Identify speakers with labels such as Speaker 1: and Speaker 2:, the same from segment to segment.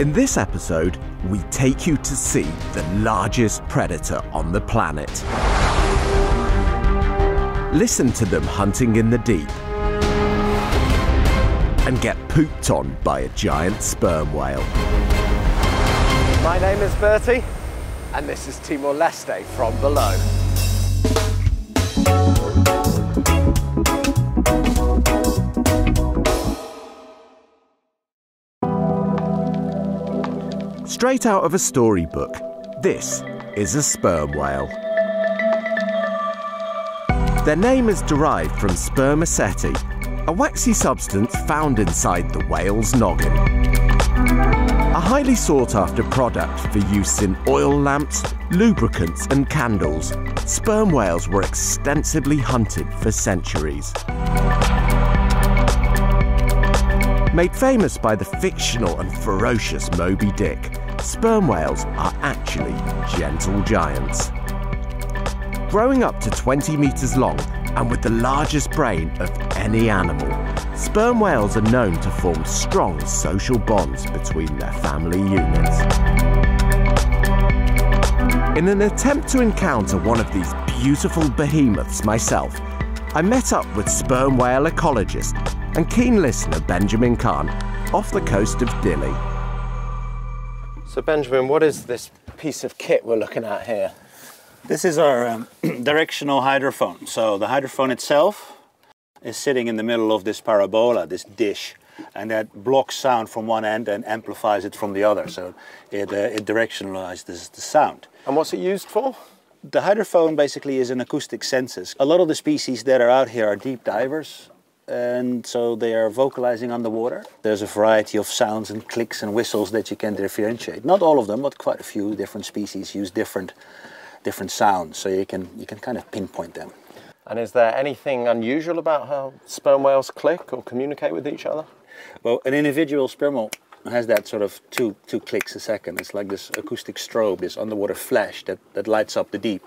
Speaker 1: In this episode, we take you to see the largest predator on the planet. Listen to them hunting in the deep and get pooped on by a giant sperm whale.
Speaker 2: My name is Bertie, and this is Timor-Leste from below.
Speaker 1: Straight out of a storybook, this is a sperm whale. Their name is derived from spermaceti, a waxy substance found inside the whale's noggin. A highly sought-after product for use in oil lamps, lubricants and candles, sperm whales were extensively hunted for centuries. Made famous by the fictional and ferocious Moby Dick, sperm whales are actually gentle giants. Growing up to 20 meters long and with the largest brain of any animal, sperm whales are known to form strong social bonds between their family units. In an attempt to encounter one of these beautiful behemoths myself, I met up with sperm whale ecologist and keen listener Benjamin Khan off the coast of Dili.
Speaker 2: So Benjamin, what is this piece of kit we're looking at here?
Speaker 3: This is our directional hydrophone. So the hydrophone itself is sitting in the middle of this parabola, this dish, and that blocks sound from one end and amplifies it from the other. So it directionalizes the sound.
Speaker 2: And what's it used for?
Speaker 3: The hydrophone basically is an acoustic census. A lot of the species that are out here are deep divers, and so they are vocalizing underwater. There's a variety of sounds and clicks and whistles that you can differentiate. Not all of them, but quite a few different species use different sounds, so you can kind of pinpoint them.
Speaker 2: And is there anything unusual about how sperm whales click or communicate with each other?
Speaker 3: Well, an individual sperm whale has that sort of two clicks a second. It's like this acoustic strobe, this underwater flash that lights up the deep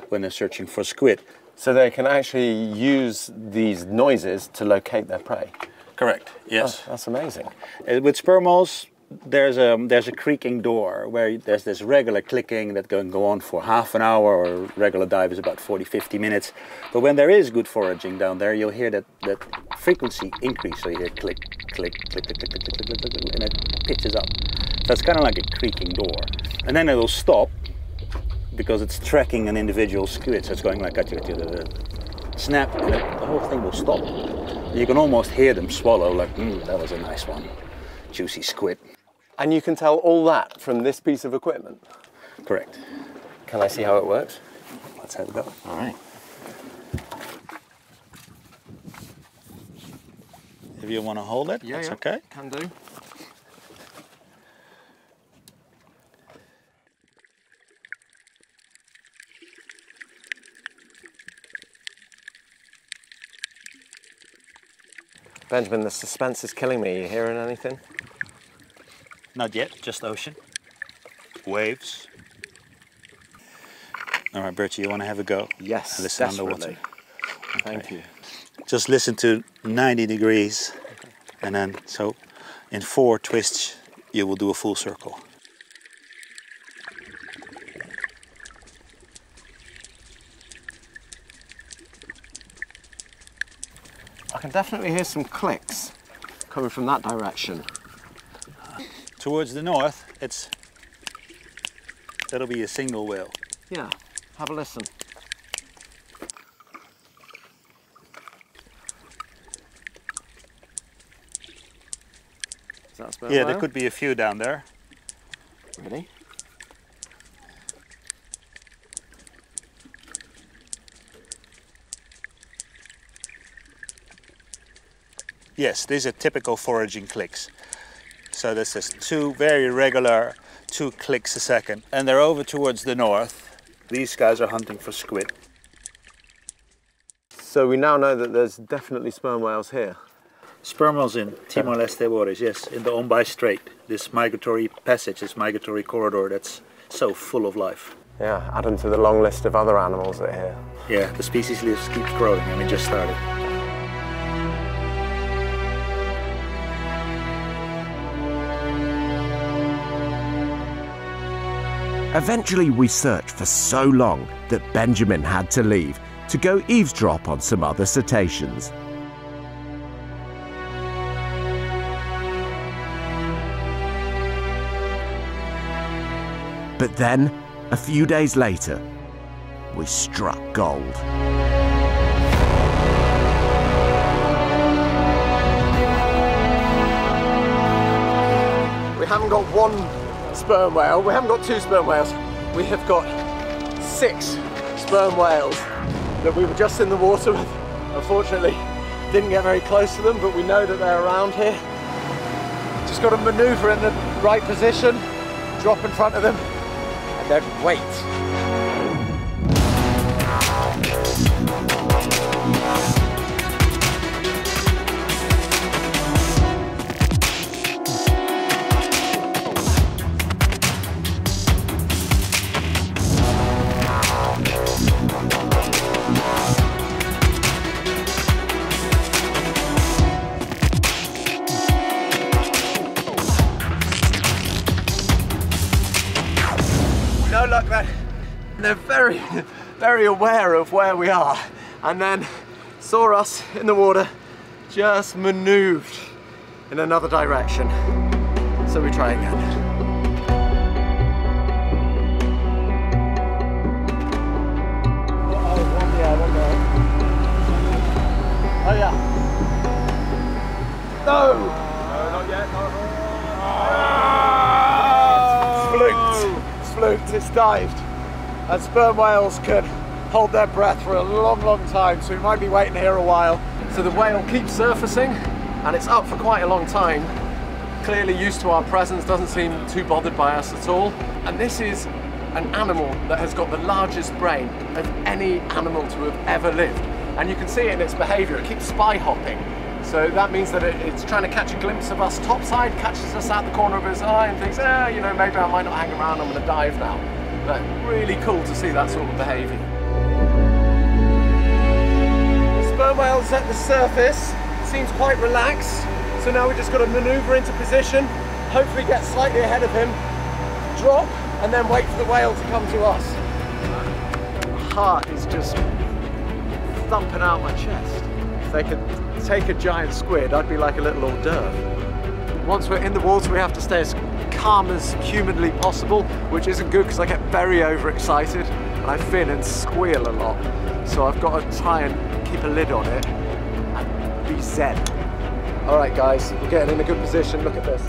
Speaker 3: when they're searching for squid.
Speaker 2: So they can actually use these noises to locate their prey?
Speaker 3: Correct, yes.
Speaker 2: Oh, that's amazing.
Speaker 3: With sperm whales, there's a creaking door where there's this regular clicking that can go on for half an hour, or regular dive is about 40-50 minutes. But when there is good foraging down there, you'll hear that frequency increase. So you hear click, click, click, click, click, click, click, click, click, click, and it pitches up. So it's kind of like a creaking door. And then it'll stop because it's tracking an individual squid. So it's going like that, snap, and the whole thing will stop. You can almost hear them swallow, like, that was a nice one, juicy squid.
Speaker 2: And you can tell all that from this piece of equipment?
Speaker 3: Correct.
Speaker 2: Can I see how it works?
Speaker 3: Let's have a go.
Speaker 2: All right.
Speaker 3: If you want to hold it, that's okay.
Speaker 2: Can do. Benjamin, the suspense is killing me. Are you hearing anything?
Speaker 3: Not yet, just ocean. Waves. All right, Bertie, you want to have a go?
Speaker 2: Yes,
Speaker 3: listen
Speaker 2: desperately.
Speaker 3: Underwater.
Speaker 2: Thank you.
Speaker 3: Just listen to 90 degrees, and then, so in 4 twists, you will do a full circle.
Speaker 2: I can definitely hear some clicks coming from that direction.
Speaker 3: Towards the north, that'll be a single whale.
Speaker 2: Yeah, have a listen. Is that a sperm whale?
Speaker 3: There could be a few down there.
Speaker 2: Really?
Speaker 3: Yes, these are typical foraging clicks. So this is 2 very regular 2 clicks a second. And they're over towards the north. These guys are hunting for squid.
Speaker 2: So we now know that there's definitely sperm whales here.
Speaker 3: Sperm whales in Timor-Leste waters, yes, in the Ombay Strait. This migratory passage, this migratory corridor that's so full of life.
Speaker 2: Yeah, add them to the long list of other animals that are here.
Speaker 3: Yeah, the species list keeps growing, and we just started.
Speaker 1: Eventually we searched for so long that Benjamin had to leave to go eavesdrop on some other cetaceans. But then, a few days later, we struck gold.
Speaker 2: We haven't got one sperm whale, we haven't got two sperm whales, we have got 6 sperm whales that we were just in the water with. Unfortunately, didn't get very close to them, but we know that they're around here. Just got to maneuver in the right position, drop in front of them, and then wait. No luck then. They're very, very aware of where we are, and then saw us in the water, just manoeuvred in another direction. So we try again. Oh yeah. No! No, not yet. It's fluked, it's dived. And sperm whales can hold their breath for a long, long time, so we might be waiting here a while. So the whale keeps surfacing, and it's up for quite a long time. Clearly used to our presence, doesn't seem too bothered by us at all. And this is an animal that has got the largest brain of any animal to have ever lived. And you can see it in its behaviour, it keeps spy hopping. So that means that it's trying to catch a glimpse of us topside, catches us out the corner of his eye and thinks, you know, maybe I might not hang around, I'm going to dive now. But really cool to see that sort of behaviour. The sperm whale's at the surface, seems quite relaxed. So now we've just got to manoeuvre into position, hopefully get slightly ahead of him, drop, and then wait for the whale to come to us. My heart is just thumping out my chest. If they could take a giant squid, I'd be like a little hors d'oeuvre. Once we're in the water, we have to stay as calm as humanly possible, which isn't good because I get very overexcited and I fin and squeal a lot. So I've got to try and keep a lid on it and be zen. All right, guys, we're getting in a good position. Look at this.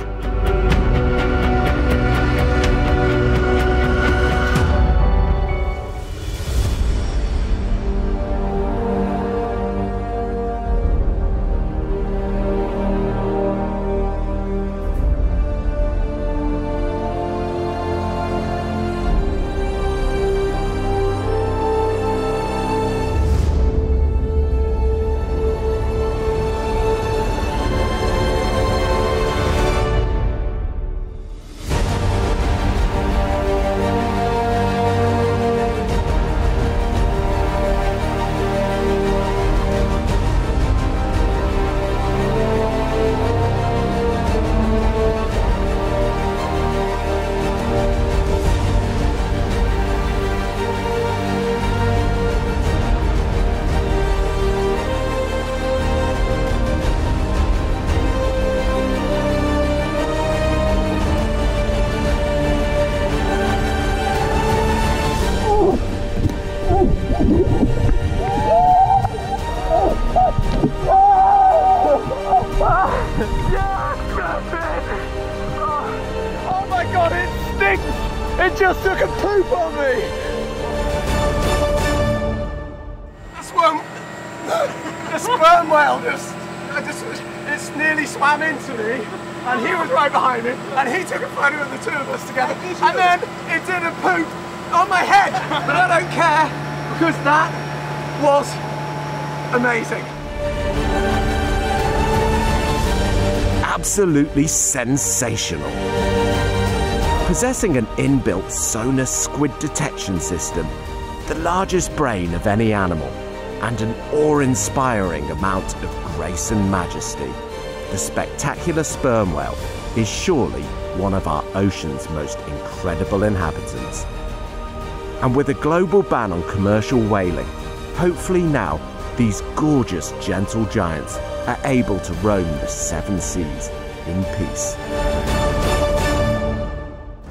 Speaker 2: Oh my god, it stinks! It just took a poop on me! The sperm whale it nearly swam into me, and he was right behind me, and he took a photo of the two of us together, and then it did a poop on my head, but I don't care, because that was amazing.
Speaker 1: Absolutely sensational. Possessing an inbuilt sonar squid detection system, the largest brain of any animal, and an awe-inspiring amount of grace and majesty, the spectacular sperm whale is surely one of our ocean's most incredible inhabitants. And with a global ban on commercial whaling, hopefully now these gorgeous gentle giants are able to roam the 7 seas in peace,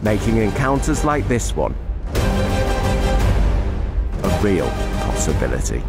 Speaker 1: making encounters like this one a real possibility.